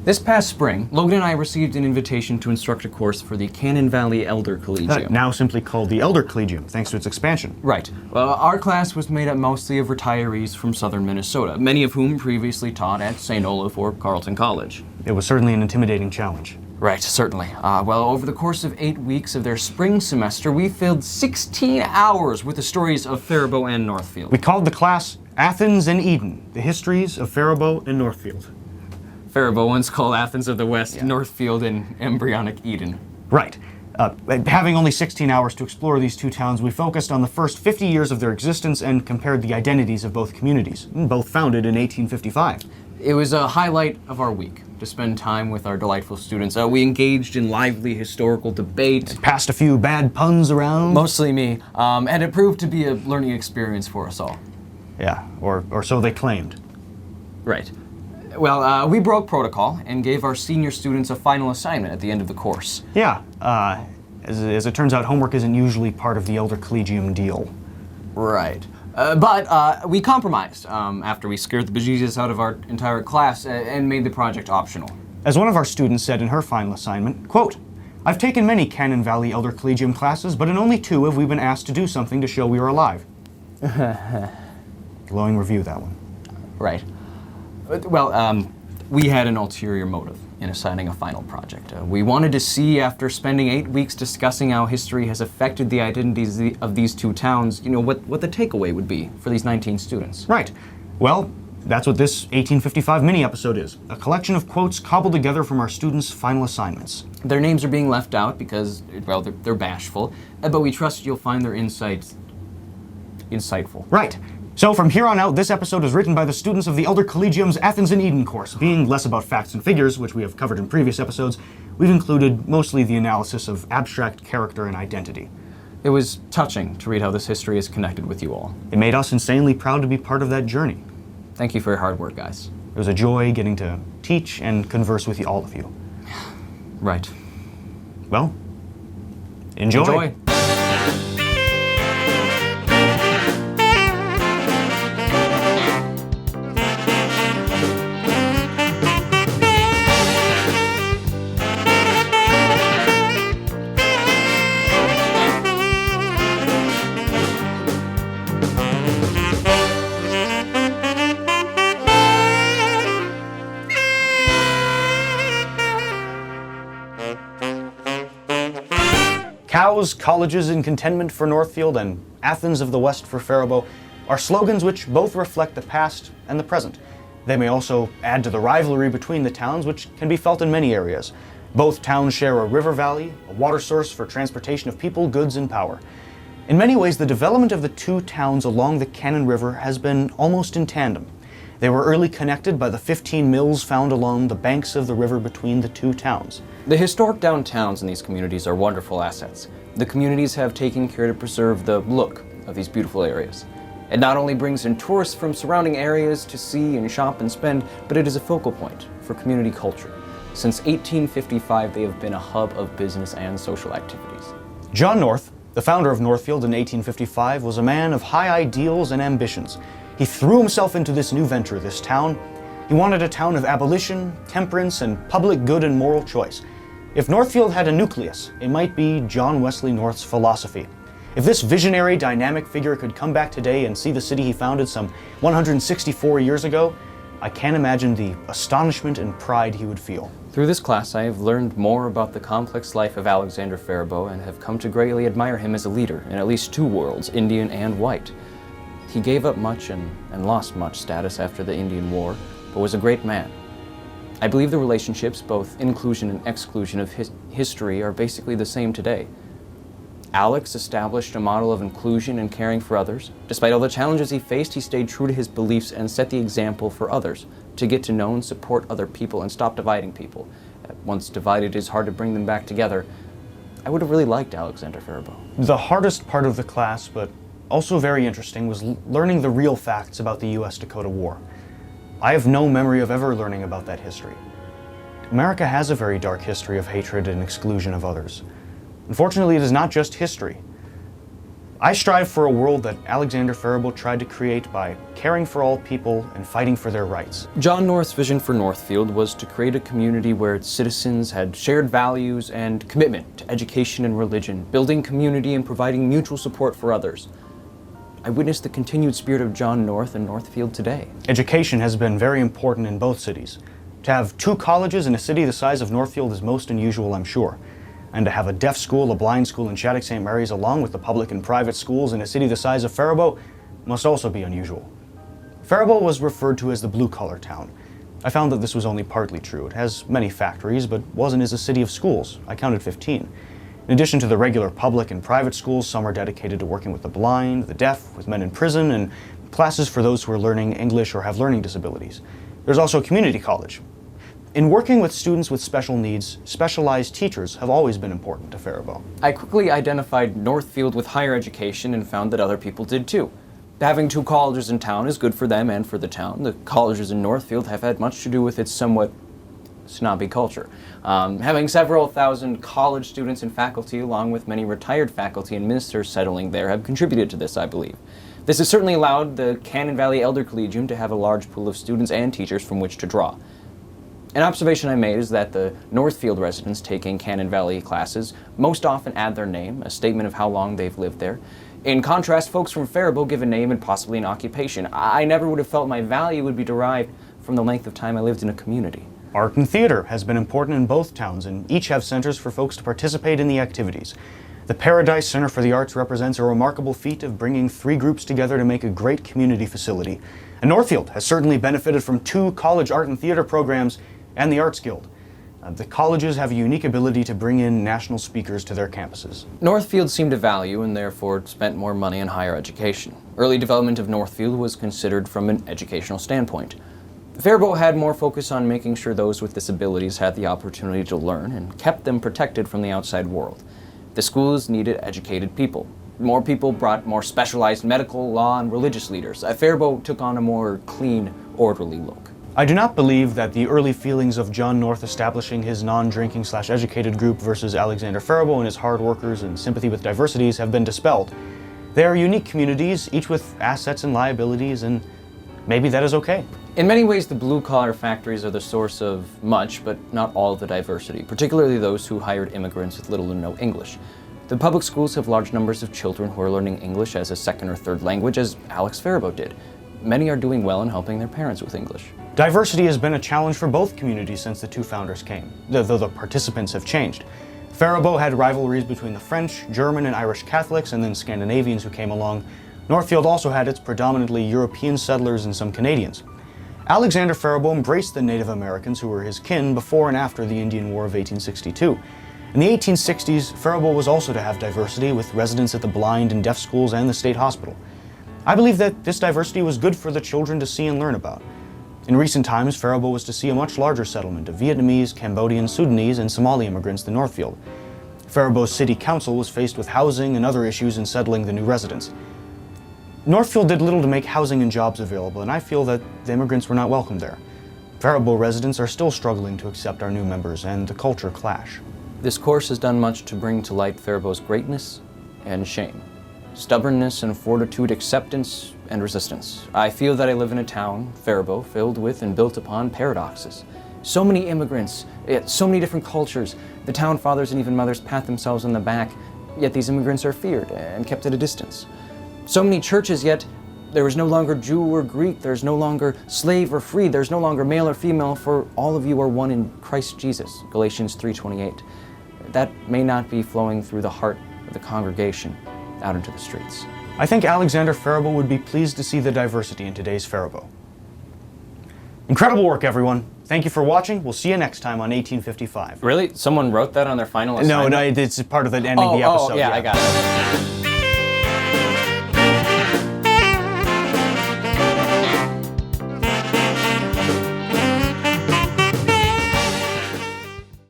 This past spring, Logan and I received an invitation to instruct a course for the Cannon Valley Elder Collegium. Now simply called the Elder Collegium, thanks to its expansion. Right. Well, our class was made up mostly of retirees from southern Minnesota, many of whom previously taught at St. Olaf or Carleton College. It was certainly an intimidating challenge. Right, certainly. Well, over the course of 8 weeks of their spring semester, we filled 16 hours with the stories of Faribault and Northfield. We called the class Athens and Eden, the histories of Faribault and Northfield. Faribault once called Athens of the West, Northfield and embryonic Eden. Right. Having only 16 hours to explore these two towns, we focused on the first 50 years of their existence and compared the identities of both communities, both founded in 1855. It was a highlight of our week to spend time with our delightful students. We engaged in lively historical debate. Passed a few bad puns around. Mostly me, and it proved to be a learning experience for us all. Yeah, or so they claimed. Right. Well, we broke protocol and gave our senior students a final assignment at the end of the course. Yeah, as it turns out, homework isn't usually part of the Elder Collegium deal. Right. But we compromised after we scared the bejesus out of our entire class and made the project optional. As one of our students said in her final assignment, quote, "I've taken many Cannon Valley Elder Collegium classes, but in only 2 have we been asked to do something to show we are alive." Glowing review, that one. Right. Well, we had an ulterior motive in assigning a final project. We wanted to see, after spending 8 weeks discussing how history has affected the identities of these two towns, what the takeaway would be for these 19 students. Right. Well, that's what this 1855 mini-episode is. A collection of quotes cobbled together from our students' final assignments. Their names are being left out because, well, they're bashful, but we trust you'll find their insights insightful. Right. So from here on out, this episode is written by the students of the Elder Collegium's Athens and Eden course. Being less about facts and figures, which we have covered in previous episodes, we've included mostly the analysis of abstract character and identity. It was touching to read how this history is connected with you all. It made us insanely proud to be part of that journey. Thank you for your hard work, guys. It was a joy getting to teach and converse with all of you. Right. Well, enjoy. Cows, colleges, and contentment for Northfield and Athens of the West for Faribault are slogans which both reflect the past and the present. They may also add to the rivalry between the towns, which can be felt in many areas. Both towns share a river valley, a water source for transportation of people, goods, and power. In many ways, the development of the two towns along the Cannon River has been almost in tandem. They were early connected by the 15 mills found along the banks of the river between the two towns. The historic downtowns in these communities are wonderful assets. The communities have taken care to preserve the look of these beautiful areas. It not only brings in tourists from surrounding areas to see and shop and spend, but it is a focal point for community culture. Since 1855, they have been a hub of business and social activities. John North, the founder of Northfield in 1855, was a man of high ideals and ambitions. He threw himself into this new venture, this town. He wanted a town of abolition, temperance, and public good and moral choice. If Northfield had a nucleus, it might be John Wesley North's philosophy. If this visionary, dynamic figure could come back today and see the city he founded some 164 years ago, I can't imagine the astonishment and pride he would feel. Through this class, I have learned more about the complex life of Alexander Faribault and have come to greatly admire him as a leader in at least 2 worlds, Indian and white. He gave up much and lost much status after the Indian War, but was a great man. I believe the relationships, both inclusion and exclusion of history, are basically the same today. Alex established a model of inclusion and caring for others. Despite all the challenges he faced, he stayed true to his beliefs and set the example for others to get to know and support other people and stop dividing people. Once divided, it is hard to bring them back together. I would have really liked Alexander Faribault. The hardest part of the class, but also very interesting, was learning the real facts about the US-Dakota War. I have no memory of ever learning about that history. America has a very dark history of hatred and exclusion of others. Unfortunately, it is not just history. I strive for a world that Alexander Faribault tried to create by caring for all people and fighting for their rights. John North's vision for Northfield was to create a community where its citizens had shared values and commitment to education and religion, building community and providing mutual support for others. I witnessed the continued spirit of John North in Northfield today. Education has been very important in both cities. To have 2 colleges in a city the size of Northfield is most unusual, I'm sure. And to have a deaf school, a blind school in Shattuck St. Mary's, along with the public and private schools in a city the size of Faribault, must also be unusual. Faribault was referred to as the blue-collar town. I found that this was only partly true. It has many factories, but wasn't as a city of schools. I counted 15. In addition to the regular public and private schools, some are dedicated to working with the blind, the deaf, with men in prison, and classes for those who are learning English or have learning disabilities. There's also a community college. In working with students with special needs, specialized teachers have always been important to Faribault. I quickly identified Northfield with higher education and found that other people did too. Having 2 colleges in town is good for them and for the town. The colleges in Northfield have had much to do with its somewhat snobby culture. Having several thousand college students and faculty, along with many retired faculty and ministers settling there, have contributed to this, I believe. This has certainly allowed the Cannon Valley Elder Collegium to have a large pool of students and teachers from which to draw. An observation I made is that the Northfield residents taking Cannon Valley classes most often add their name, a statement of how long they've lived there. In contrast, folks from Faribault give a name and possibly an occupation. I never would have felt my value would be derived from the length of time I lived in a community. Art and theater has been important in both towns, and each have centers for folks to participate in the activities. The Paradise Center for the Arts represents a remarkable feat of bringing 3 groups together to make a great community facility. And Northfield has certainly benefited from 2 college art and theater programs and the Arts Guild. The colleges have a unique ability to bring in national speakers to their campuses. Northfield seemed to value and therefore spent more money on higher education. Early development of Northfield was considered from an educational standpoint. Faribault had more focus on making sure those with disabilities had the opportunity to learn and kept them protected from the outside world. The schools needed educated people. More people brought more specialized medical, law, and religious leaders. Faribault took on a more clean, orderly look. I do not believe that the early feelings of John North establishing his non-drinking/educated group versus Alexander Faribault and his hard workers and sympathy with diversities have been dispelled. They are unique communities, each with assets and liabilities, and maybe that is okay. In many ways, the blue-collar factories are the source of much, but not all of the diversity, particularly those who hired immigrants with little or no English. The public schools have large numbers of children who are learning English as a second or third language, as Alex Faribault did. Many are doing well in helping their parents with English. Diversity has been a challenge for both communities since the 2 founders came, though the participants have changed. Faribault had rivalries between the French, German, and Irish Catholics, and then Scandinavians who came along. Northfield also had its predominantly European settlers and some Canadians. Alexander Faribault embraced the Native Americans who were his kin before and after the Indian War of 1862. In the 1860s, Faribault was also to have diversity with residents at the blind and deaf schools and the state hospital. I believe that this diversity was good for the children to see and learn about. In recent times, Faribault was to see a much larger settlement of Vietnamese, Cambodian, Sudanese, and Somali immigrants than Northfield. Faribault's city council was faced with housing and other issues in settling the new residents. Northfield did little to make housing and jobs available, and I feel that the immigrants were not welcome there. Faribault residents are still struggling to accept our new members, and the culture clash. This course has done much to bring to light Faribault's greatness and shame, stubbornness and fortitude, acceptance and resistance. I feel that I live in a town, Faribault, filled with and built upon paradoxes. So many immigrants, yet so many different cultures. The town fathers and even mothers pat themselves on the back, yet these immigrants are feared and kept at a distance. So many churches, yet there is no longer Jew or Greek, there's no longer slave or free, there's no longer male or female, for all of you are one in Christ Jesus, Galatians 3:28. That may not be flowing through the heart of the congregation out into the streets. I think Alexander Faribault would be pleased to see the diversity in today's Faribault. Incredible work, everyone. Thank you for watching. We'll see you next time on 1855. Really? Someone wrote that on their final assignment? No, it's part of the ending of the episode. Yeah, I got it.